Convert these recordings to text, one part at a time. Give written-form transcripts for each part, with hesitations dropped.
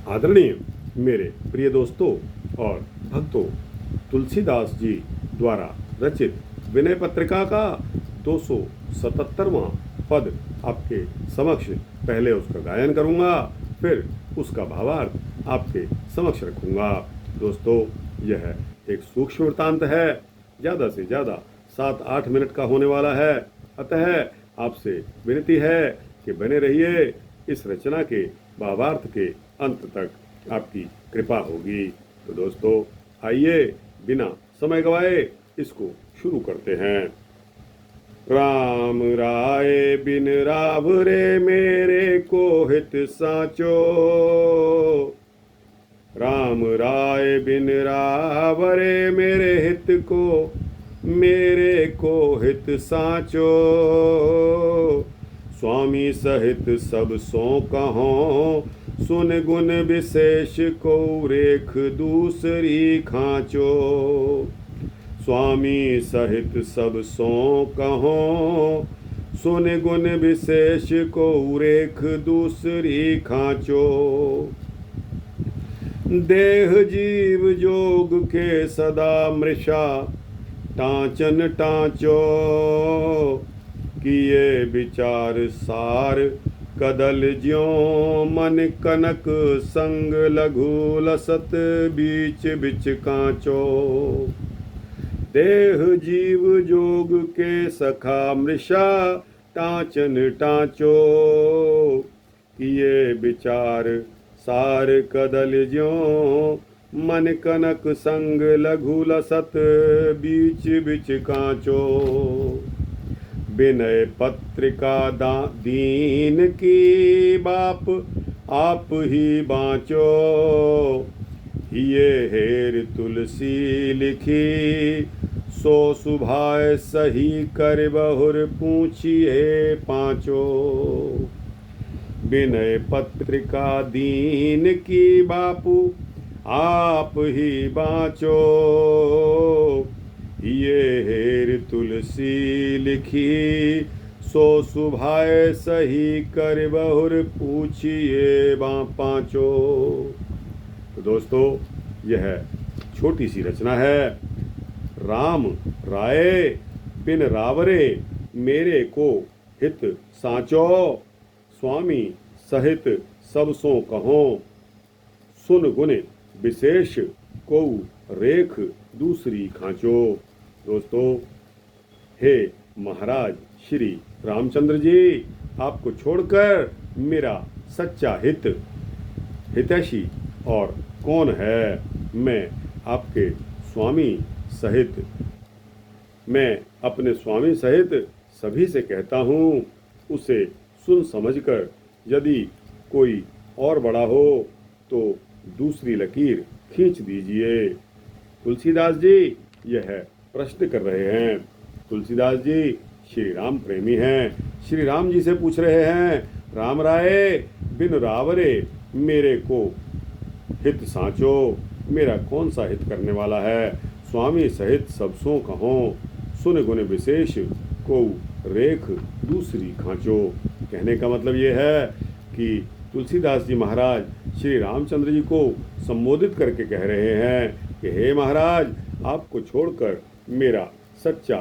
आदरणीय मेरे प्रिय दोस्तों और भक्तों, तुलसीदास जी द्वारा रचित विनय पत्रिका का 277वां पद आपके समक्ष पहले उसका गायन करूंगा, फिर उसका भावार्थ आपके समक्ष रखूंगा। दोस्तों, यह एक सूक्ष्म वृत्तांत है, ज़्यादा से ज़्यादा 7-8 मिनट का होने वाला है। अतः आपसे विनती है कि बने रहिए, इस रचना के भावार्थ के अंत तक आपकी कृपा होगी। तो दोस्तों, आइए बिना समय गवाए इसको शुरू करते हैं। राम राय बिन राव रे मेरे को हित साचो, राम राय बिन राव रे मेरे हित को, मेरे को हित साचो। स्वामी सहित सब सो कहो, सुन गुण विशेष को रेख दूसरी खांचो। स्वामी सहित सब सो कहो, सुन गुण विशेष को रेख दूसरी खांचो। देह जीव जोग के सदा मृषा, टांचन टांचो। किए विचार सार कदल ज्यों, मन कनक संग लघु लसत बीच बिच कांचो। देह जीव जोग के सखा मृषा, टांचन टांचो। किए विचार सार कदल ज्यों, मन कनक संग लघु लसत बीच बिच कांचो। विनय पत्रिका दीन की बाप आप ही बाँचो। ये हेर तुलसी लिखी, सो सुभाय सही कर बहुर पूछिए पाँचो। विनय पत्रिका दीन की बापू आप ही बाँचो। ये हेर तुलसी लिखी, सो सुभाय सही कर बहुर पूछिए पाँचो। तो दोस्तों, यह छोटी सी रचना है। राम राय बिन रावरे मेरे को हित साचो। स्वामी सहित सब सो कहो, सुन गुण विशेष को रेख दूसरी खांचो। दोस्तों, हे महाराज श्री रामचंद्र जी, आपको छोड़कर मेरा सच्चा हितैषी और कौन है। मैं आपके स्वामी सहित, मैं अपने स्वामी सहित सभी से कहता हूँ, उसे सुन समझकर यदि कोई और बड़ा हो तो दूसरी लकीर खींच दीजिए। तुलसीदास जी यह प्रश्न कर रहे हैं। तुलसीदास जी श्री राम प्रेमी हैं। श्री राम जी से पूछ रहे हैं, राम राय बिन रावरे मेरे को हित साचो, मेरा कौन सा हित करने वाला है। स्वामी सहित सब सो कहो, सुन गुण विशेष को रेख दूसरी खांचो। कहने का मतलब ये है कि तुलसीदास जी महाराज श्री रामचंद्र जी को संबोधित करके कह रहे हैं कि हे महाराज, आपको छोड़कर मेरा सच्चा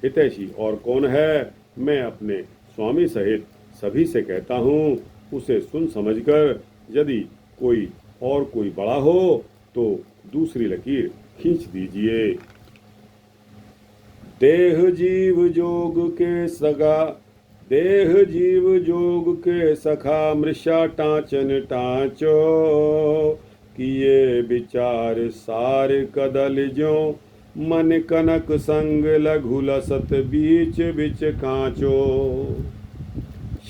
हितैषी और कौन है। मैं अपने स्वामी सहित सभी से कहता हूँ, उसे सुन समझकर यदि कोई और कोई बड़ा हो तो दूसरी लकीर खींच दीजिए। देह जीव जोग के सगा, देह जीव जोग के सखा मृषा टांचन टांचो। किए विचार सार कदल ज्यों, मन कनक संग लघु लसत बीच बिच कांचो।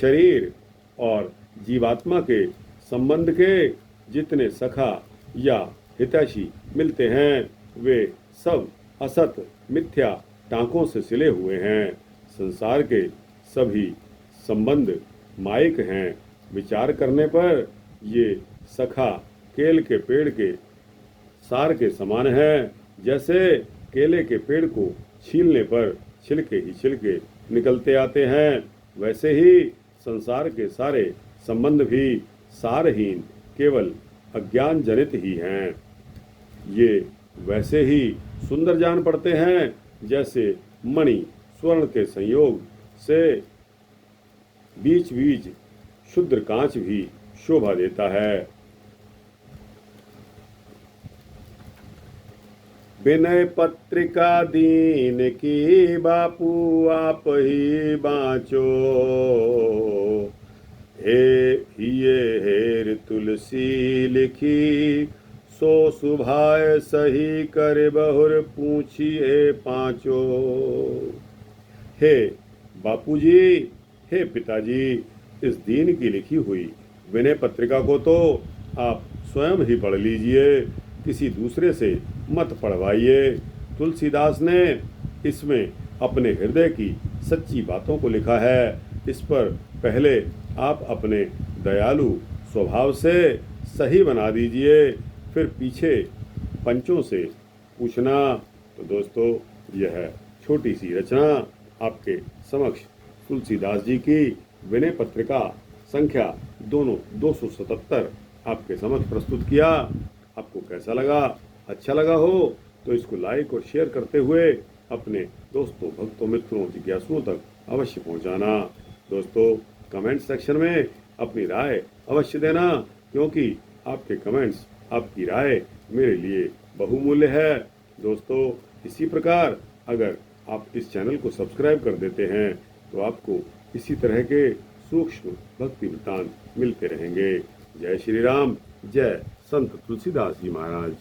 शरीर और जीवात्मा के संबंध के जितने सखा या हितैषी मिलते हैं, वे सब असत मिथ्या टांकों से सिले हुए हैं। संसार के सभी संबंध मायिक हैं। विचार करने पर ये सखा केल के पेड़ के सार के समान है। जैसे केले के पेड़ को छीलने पर छिलके ही छिलके निकलते आते हैं, वैसे ही संसार के सारे संबंध भी सारहीन, केवल अज्ञान जनित ही हैं। ये वैसे ही सुंदर जान पड़ते हैं जैसे मणि स्वर्ण के संयोग से बीच बीच शुद्र कांच भी शोभा देता है। विनय पत्रिका दीन की बापू आप ही बाँचो, ये हेर तुलसी लिखी सो सुभाय सही कर बहुर पूछिए पाँचो। हे बापूजी, हे पिताजी, इस दीन की लिखी हुई विनय पत्रिका को तो आप स्वयं ही पढ़ लीजिए, किसी दूसरे से मत पढ़वाइए। तुलसीदास ने इसमें अपने हृदय की सच्ची बातों को लिखा है। इस पर पहले आप अपने दयालु स्वभाव से सही बना दीजिए, फिर पीछे पंचों से पूछना। तो दोस्तों, यह छोटी सी रचना आपके समक्ष तुलसीदास जी की विनय पत्रिका संख्या 277 आपके समक्ष प्रस्तुत किया। आपको कैसा लगा? अच्छा लगा हो तो इसको लाइक और शेयर करते हुए अपने दोस्तों, भक्तों, मित्रों, जिज्ञासुओं तक अवश्य पहुंचाना। दोस्तों, कमेंट सेक्शन में अपनी राय अवश्य देना, क्योंकि आपके कमेंट्स, आपकी राय मेरे लिए बहुमूल्य है। दोस्तों, इसी प्रकार अगर आप इस चैनल को सब्सक्राइब कर देते हैं तो आपको इसी तरह के सूक्ष्म भक्ति वृत्तांत मिलते रहेंगे। जय श्री राम, जय संत तुलसीदास जी महाराज।